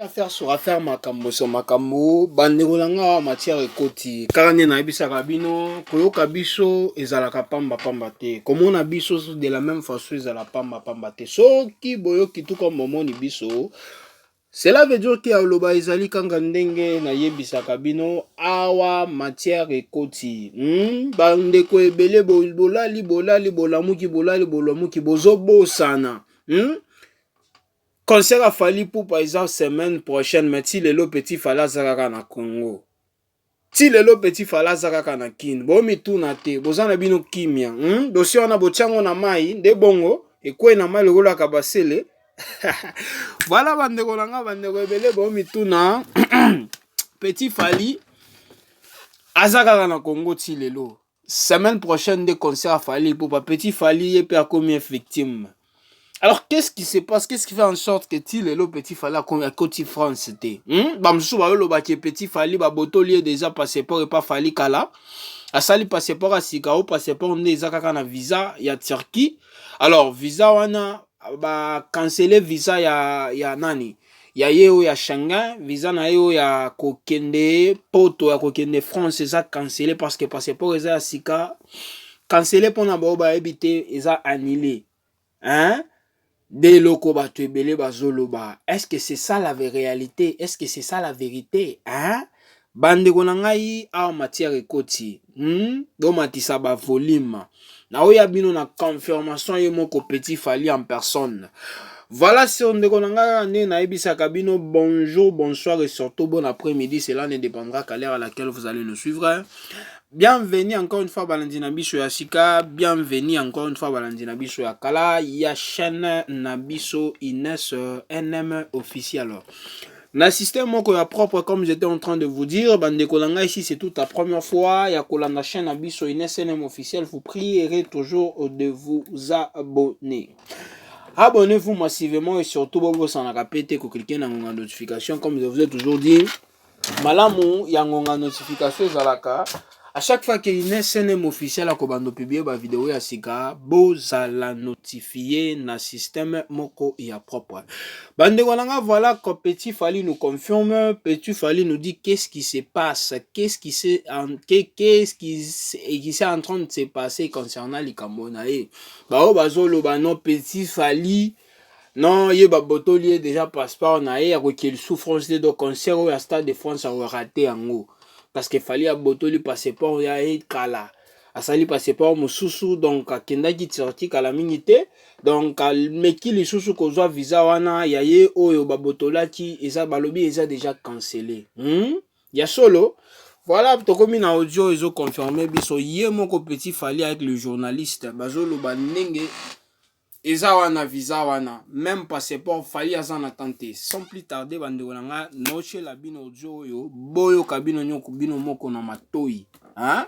Affaire sur affaire makambo sur makambo bandeko nanga matière ekoti kaka nde nayebisaka bino koyoka biso ezalaka pamba pamba te komona biso de la même façon ezala pamba pamba te soki boyoki tu comme momoni biso cela veut dire que aloba ezali kanga ndenge nayebisaka bino awa matière ekoti bandeko ebele bolali bolamuki bozobosana Concert a fallu pour par exemple semaine prochaine, mais si le petit fala zaraka na Congo. Si le petit fala zaraka na Kin. Bo mi tuna te, bozana bino kimia. Dossier on a bochango na mai, de bongo, et quoi na mai le rola kabasele. Voilà bandeko nanga bandeko ebele bo mi tuna. Petit fali azaka na Congo ti lelo. Semaine prochaine de concert a fallu pour pas petit fali et per combien victime. Alors, qu'est-ce qui se passe? Qu'est-ce qui fait en sorte que le petit fallait à Côte France c'était? Bamsou ba lo ba ke petit fallait ba botolier déjà passeport et pas fallait kala. A sali passeport a Sigao passeport on déjà kaka na visa ya Turquie. Alors, visa wana ba canceller visa ya nani? Ya yeo ya Schengen, visa na yeo ya kokende poto ya kokende France ça canceller parce que passeport eza ya Sika canceller pour na ba ebité eza annulé. Hein? Des locaux batubele bazoloba. Est-ce que c'est ça la réalité? Est-ce que c'est ça la vérité? Hein? Bande konangai a matière ekoti. Do matisa ba volume. Na oya bino na confirmation ye moko petit fali en personne. Voilà si on dekonanga ne na ebisa kabino bonjour, bonsoir et surtout bon après-midi. Cela ne dépendra qu'à l'heure à laquelle vous allez nous suivre. Bienvenue encore une fois Balandi Nabiso ya Sika, bienvenue encore une fois Balandi Nabiso ya Kala, ya chaîne Nabiso Ines NM officiel. Na système moko ya propre comme j'étais en train de vous dire, bande kolanga ici c'est toute la première fois ya kolanda chaîne Nabiso Ines NM officiel, vous prierez toujours de vous abonner. Abonnez-vous massivement et surtout vous s'en répéter que cliquez dans la notification comme je vous ai toujours dit. Malamu ya ngonga notification zalaka. À chaque fois qu'il y a un SNM officiel à Kobando publier ma vidéo ya Sika, boza la notifier na système moko ya propre. Bande wananga voilà que Petit Fali nous confirme, Petit Fali nous dit qu'est-ce qui se passe, qu'est-ce qui est en train de se passer concernant les Camerounais. Bao bazolo bano Petit Fali non, il y a botolier déjà passeport na ya qu'il souffrance de concert au Stade de France a raté en haut. Parce qu'il fallait à botoli passeport ya kala. Asali passeport mususu donc kenda ki sorti kala minité donc meki li susu ko zwa visa wana ya ye oyo babotola ki eza balobi eza déjà cancellé. Ya solo voilà tokomi na audio ezo confirmer biso ye moko Petit Fali avec le journaliste bazolo banenge eza wana visa wana même passeport fali aza na tante sans plus tarder bandeko nanga noche la bino audio yo boyo kabino nyoko bino moko na matoi hein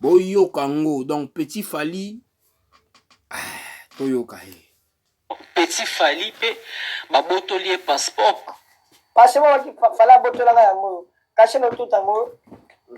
boyo kango donc Petit Fali toyo kahe Petit Fali pe babotolier passeport passeport ki fala botola yango caché no tout yango.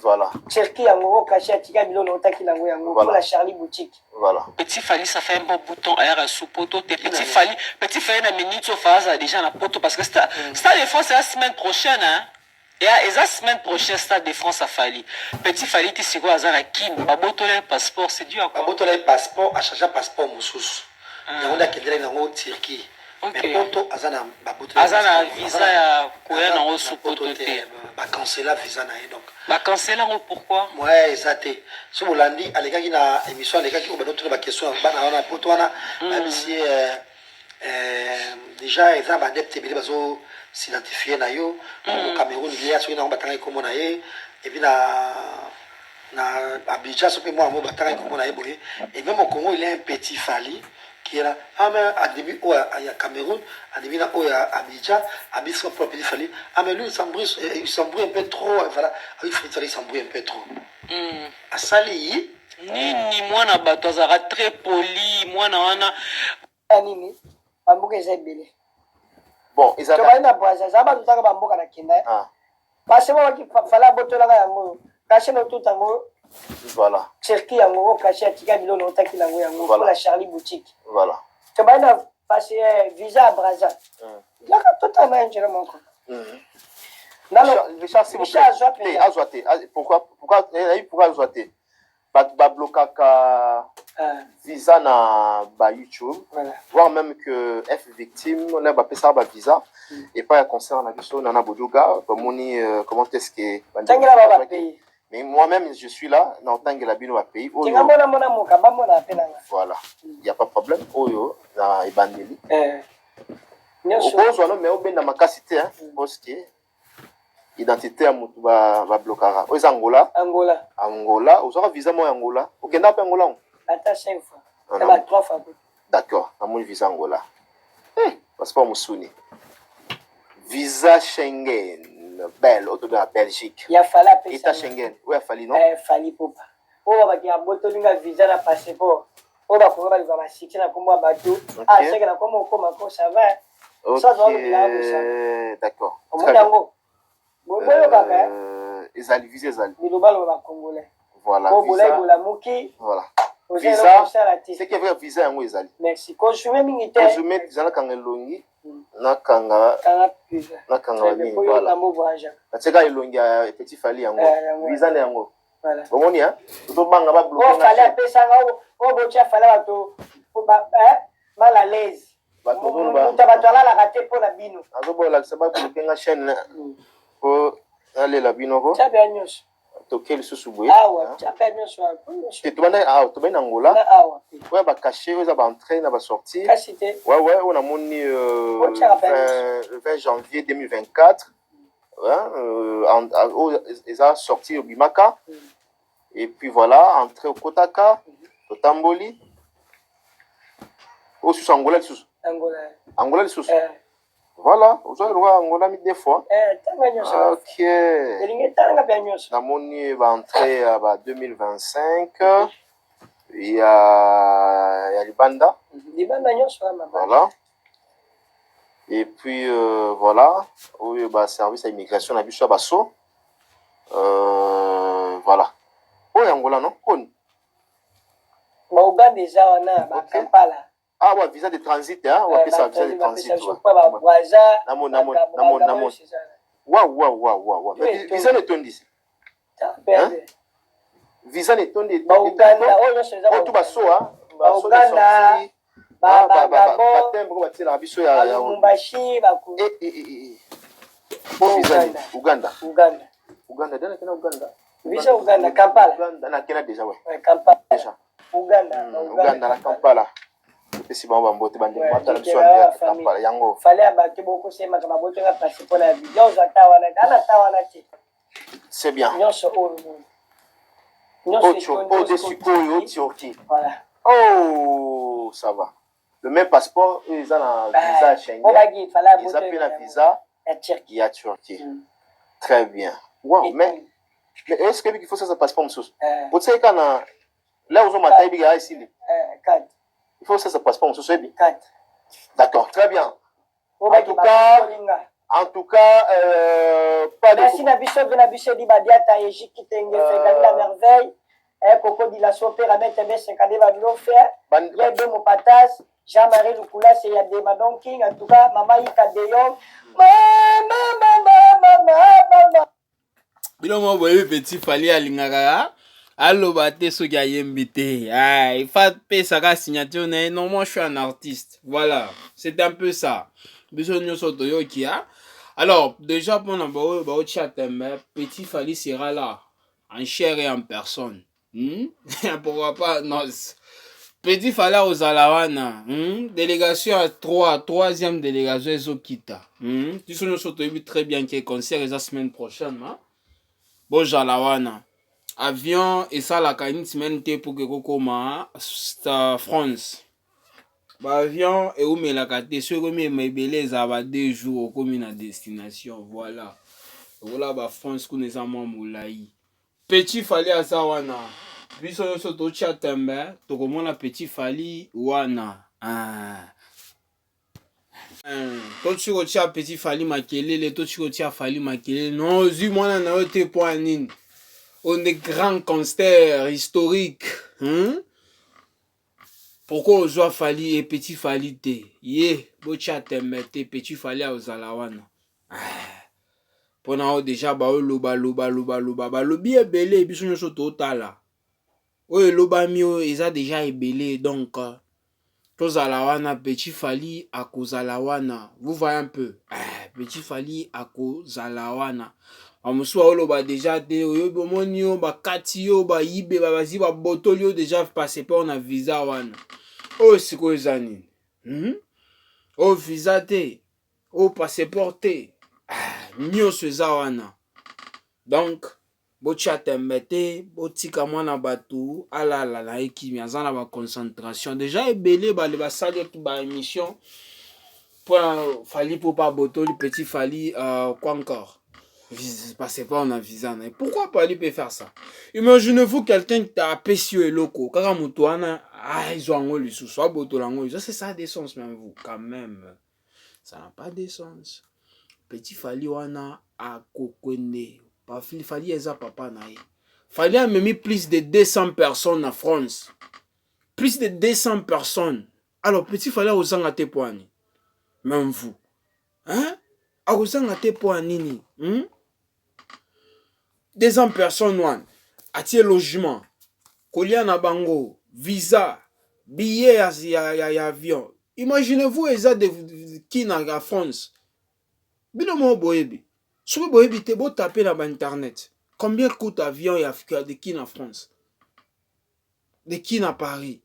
Voilà. Cherki yango caché tika bilolo otaki yango yango pour la Charlie boutique. Voilà. Petit Fali ça fait un bon bouton air sous poto Petit Fali na minute au phase déjà na poto parce que Stade de France c'est la semaine prochaine hein. Et la semaine prochaine Stade de France a Fali. Petit Fali ti siko azana kin babotole passeport c'est dû à quoi? Babotole passeport a chargé passeport mususu. Yango da kendele nango Turquie. Mais poto azana babotole azana visa ya koya nango sous poto te. Ba cancela visa na donc. Ba cancela pourquoi? Ouais, exactement. So bolandi aleka ki na émission aleka ki ko ba question bana wana poto wana si déjà ils ont adepte bele bazo s'identifier na yo au Cameroun il y a ceux qui ont batanga comme na ye et puis na Abidjan so pe moi mo batanga comme na ye boye et même au Congo il y a un Petit Fali qui est là mais à début au Cameroun à début na au Abidjan Abidjan propre Petit Fali mais lui il s'embrouille un peu trop voilà il faut s'embrouille un peu trop à Sali nini mwana bato azara très poli mwana wana nini bamboka eza ebele bon ils ont na braza za ba tutaka bamboka na kenda parce que waki fala botolanga yango caché no tout yango voilà Cherki yango caché tika bilolo otaki yango pour la Charlie boutique voilà to ba na passer visa à braza la totalement ingénieur mon Richard, s'il vous plaît. Azoate. Pourquoi Azoate? Bah bloquer visa na ba YouTube, voire même que F victime, on a ba pesa ba visa et pas un concert na biso nana boduga, moni comment est-ce que mais moi-même je suis là dans tangela bino ba pays. Voilà, il y a pas de problème. Oyo na ibandeli. Ozo no mais obenda makasite hein, parce que identité à mutu ba blokara. Oza Angola, oza visa mo Angola. Okenda pa Angola. Attends 5 fois. Ça va 3 fois. D'accord, na mon visa Angola. Passeport Musuni. Visa Schengen, belle, auto de la Belgique. Il a fallu appeler État Schengen. Oui, il a fallu non? Fallu pour pas. On va dire botolinga visa na passeport. On va pouvoir aller voir la cité na comme bateau. Ah, c'est que na comme encore ça va. Ça doit le d'accord. Ils allaient viser Zali. Voilà. Voilà. Visa. C'est que vrai visa en Zali. Merci. Consumer minute. Consumer zana kangelongi. Nakanga ni voilà. Nateka elongi ya petit fali yango. Visa ne yango. Voilà. Bomoni hein. To banga ba bloquer. Oh fallait pesa ngo. Oh botia fallait bato. Mal à l'aise. Bato bomba. Mutabatola la raté pour la bino. Azobola ça ba bloquer nga chaîne. Pour aller la binoko. Ça bien nyos. Toquer le sous-boue. Ah ouais, ça fait bien so. Et tu vas tu vas en Angola. Ah ouais. Ouais ba cacher, ouais ba entrer, na ba sortir. Cacité. Ouais on a moni le 20 janvier 2024. Ils ont sorti au Bimaka. Et puis voilà, entré au Kotaka, au Tamboli. Au sous Angola le sous. Angola le sous. Voilà, vous avez le droit Angola mis des fois. Ok. La monnaie va entrer à 2025. Il y a Libanda. Voilà. Et puis voilà. Oui, bah, service à immigration à Bissau Basso. Voilà. Oh, Angola, non? Déjà, on a Kampala. Ah ouais, visa de transit, hein? On appelle ça visa de transit. Waouh. Visa ne tourne d'ici. Visa ne tourne d'ici. Oh, tout va so, hein? Uganda. Visa Uganda, Kampala. Uganda, déjà, ouais. Kampala. Déjà. Uganda, Kampala. Si bon bambote bande mata biso Kampala yango. Fallait abattre beaucoup c'est ma kababoto nga passer pour la vidéo zata wana dana tawana ti. C'est bien. Nyonso olo. Voilà. Oh, ça va. Le même passeport, ils ont un visa Schengen. Ils appellent un visa à Turquie. Très bien. Wow, mais est-ce qu'il faut ça passeport monsieur? Vous savez quand là où on m'a taillé ici. Il faut ça passeport monsieur. D'accord, très bien. En tout cas, pas de. Merci na biso di badiata Égypte qui tenge fait la merveille. Coco di la sopé ramène MS kadé va nous faire. Il y a deux mopatas, Jean-Marie Lukula c'est ya de Madon King en tout cas maman Ikadeyon. Mama. Bilongo boye petit fali alingaka. Allo bate soki ayembi te. Il faut payer sa signature. Non, moi je suis un artiste. Voilà, c'est un peu ça. Alors, déjà pour nous petit fali sera là, en chair et en personne. Pourquoi pas non. Petit fali aux Alawana. Délégation à 3e délégation Ezokita. Tu sais très bien qu'il y a concert la semaine prochaine. Bon, Jalawana. Avion et ça la une semaine pour que Kokoma France. Avion et où mais la carte sur mais belé ça va 2 jours comme une destination voilà. Voilà France qu'on est en moulaï. Petit fali à ça wana. Biso yo so to chatembe to komona petit fali wana. To chiko cha petit fali makelele to chiko cha fali makelele non zu mwana na yo te point nini. On est grands concerts historiques. Pourquoi on joue Fali et petit Fali te? Bocha temete petit Fali aux Alawana. Pona déjà ba loba balobi ebele biso nyonso totala oyo elobami oyo eza déjà ebele donc tozala wana Petit Fally akozala wana vous voyez un peu Petit Fally akozala wana amosu oloba déjà te oyo bomoni yo bakati yo bayibe babazi babotoli yo déjà passeport na visa wana oyo sikoyo eza nini oyo visa te oyo passeport te nyonso eza wana donc botia tembe te botika mwana bato alala na ekimi aza na baconcentration déjà ebele bale basali oto baémission mpona Fally Ipupa botoli Petit Fally quoi encore passeport na visa na pourquoi Fally peut faire ça? Imaginez-vous quelqu'un qui a apesi yo eloko kaka moto wana ezwa yango lisusu abotola yango lisusu ça a des sens même vous quand même ça n'a pas de sens. Petit Fally wana akokwende Fally eza papa na ye Fally a mis plus de 200 personnes en France, plus de 200 personnes. Alors Petit Fally akozanga te poani même vous akozanga te poani nini 200 personnes wana atie logement kolia na bango visa billet ya avion. Imaginez-vous eza de qui na France bino mo boyebi soki boyebi te bo taper na ba internet combien coûte avion ya de qui na France de qui na Paris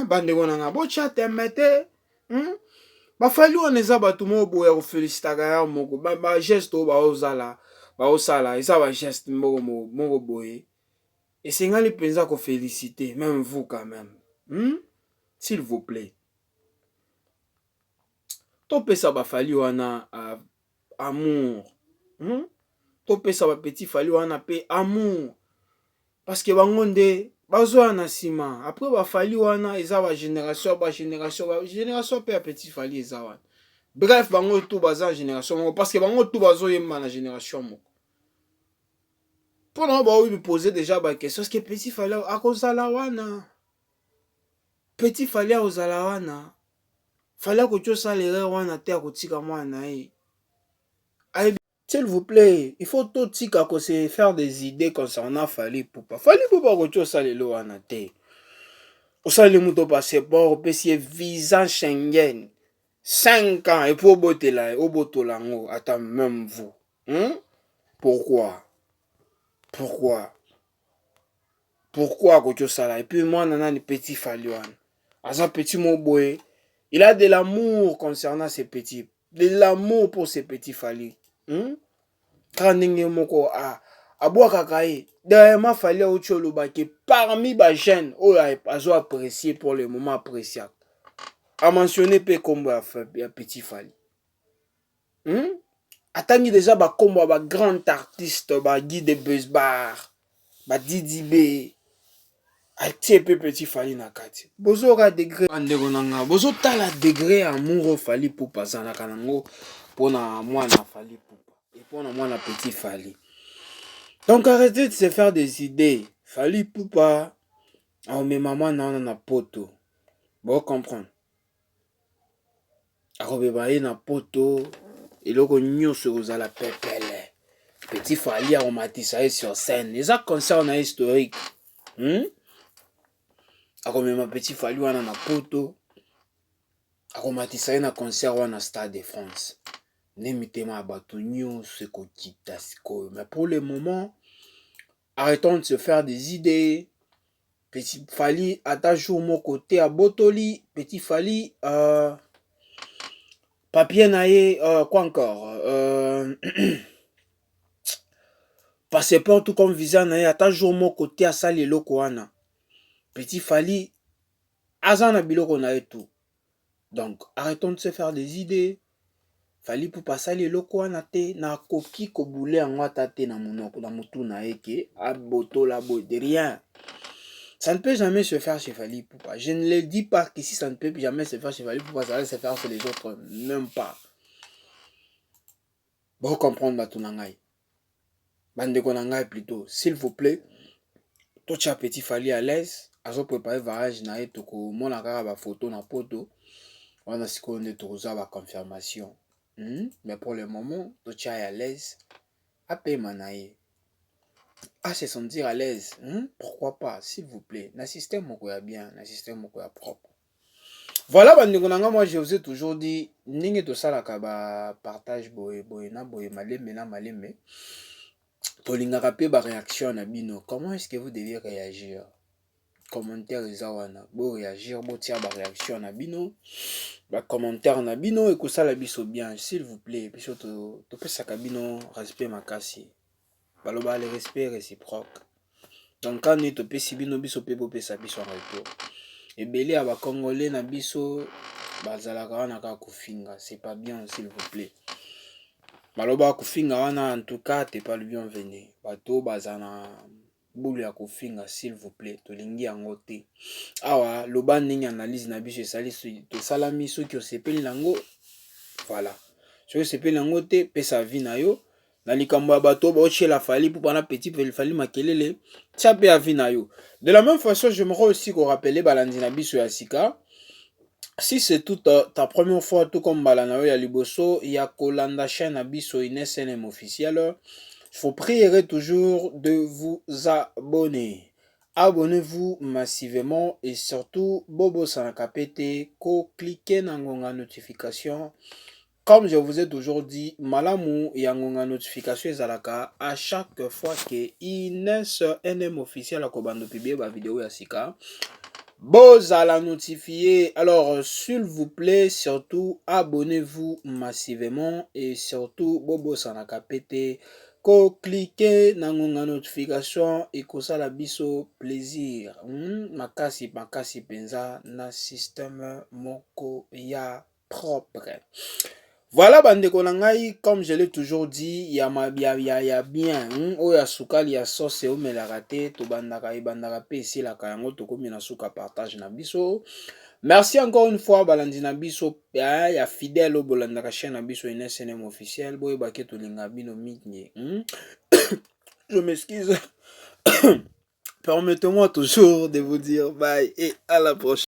bandeko nanga botia tembe te Fally wana eza bato mo boya kofelicitaka ya moko ba geste oyo baosala eza ba geste moko boye esengali mpenza koféliciter même vous quand même s'il vous plaît topesa Fally wana amour topesa Petit Fally wana pe amour parce que bango nde bazwa na sima après Fally wana eza génération pe ya Petit Fally eza wana bref bango tout baza génération moko parce que bango tout bazoyemba na génération moko mpona baoyi poser déjà question est-ce que Petit Fally akozala wana Petit Fally akozala wana Fally akotiosa l'erreur wana te akotika mwana ye s'il vous plaît il faut tout tika se faire des idées concernant Fally Ipupa akotiosa lelo wana te osali muto passeport opesi visa Schengen 5 ans et puis obotola ngo ata même vous pourquoi akotiosa et puis mwana nani Petit Fally wana aza petit moboye. Il a de l'amour concernant ces petits. De l'amour pour ces petits Fally. Quand moko aboua kakaye. Derrière Fally Ocholoba qui parmi les jeunes, azo apprécié pour le moment appréciable. A mentionné pe combo à Petit Fally. Attangi déjà ba combo ba grand artiste ba Guy de Besbar, ba Didi B. Atie pe Petit Fally na kati bozora degré andeko nanga bozotala degré amour Fally Ipupa zanaka nango pona mwana Fally Ipupa et pona mwana Petit Fally. Donc arrêtez de se faire des idées. Fally Ipupa aomema mwana na poto bo comprendre akobeba ye na poto eloko nyonso kozala pepele Petit Fally aomatisa ye sur scène eza concert na historique akomema Petit Fally wana na poto akomatisa ye na concert wana Stade de France ne mitema ya bato nyonso ekokita sikoyo. Mais pour le moment arrêtons de se faire des idées. Petit Fally ata jour moko te a botoli Petit Fally papier na ye quoi encore passeport tout comme visa na ye ata jour moko te asali eloko wana Petit Fally azana biloko na tout. Donc arrêtons de se faire des idées. Fally Ipupa sali eloko wana te na koki ko boule en wata te na monoko na mutu na eke aboto la de rien. Ça ne peut jamais se faire chez Fally Ipupa. Je ne le dis pas qu'ici ça ne peut jamais se faire chez Fally Ipupa, ça va se faire chez les autres, même pas. Bon comprendre batunangai. Bandeko nangai plutôt, s'il vous plaît. Tout cha Petit Fally à l'aise. Azo préparer voyage na etoko mona kaka ba photo na poto wana sikoyo nde tokozwa ba confirmation Mais pour le moment, tu es à l'aise. À payer manaï. À se sentir à l'aise. Pourquoi pas, s'il vous plaît. Le système est bien, le système est propre. Voilà, moi je vous ai toujours dit, n'ingé to sala kaba partage boye maleme. Tolinga rapé ba réaction na bino. Comment est-ce que vous devez réagir? Commentaire zawana. Bo réagir, bo tia ba réaction na bino. Ba commentaire na bino et que ça la biso bien, s'il vous plaît. Puis to pesa kabino respect makasi. Baloba le respect réciproque. Donc quand nous to pesi bino biso pe bo pesa biso en retour. Ebele aba congolais na biso bazalaka wana ka kufinga, c'est pas bien s'il vous plaît. Baloba kufinga wana en tout cas t'es pas le bienvenu. Bato bazana boule ya kufinga s'il vous plaît, tolingi yango te. Awa loba ndenge analyse na biso esali to salami soki osepeli nango. Voilà. Soki osepeli nango te pesa vie na yo. Na likambo ya bato baotiela fali pour pana petit fali makelele tia pe ya vie na yo. De la même façon, j'aimerais aussi qu'on rappelle balandi na biso ya sika. Si c'est toute ta première fois tout comme balana ya liboso ya kolanda chaîne abiso SNM officiel, je vous prierai toujours de vous abonner. Abonnez-vous massivement et surtout bobo sanakapete ko cliquez na ngonga notification. Comme je vous ai toujours dit, malamu yangonga notification ezalaka à chaque fois que NM officiel a kobando publier ba vidéo ya sika. Bozala notifié. Alors, s'il vous plaît, surtout, abonnez-vous massivement et surtout, bobo sanakapete, ko cliquez na ngonga notification et ko sala biso plaisir. Makasi penza na système moko ya propre. Voilà, bandeko na ngai, comme je l'ai toujours dit, ya bien, oya sukali ya sauce o melarate, to bandaka pe ici la kayango to komi na suka partage na biso. Merci encore une fois balandi na biso ya fidèle o bolandaka chaîne na biso SNM officiel, boye ba ke to linga bino mitnye. Je m'excuse. Permettez-moi toujours de vous dire bye et à la prochaine.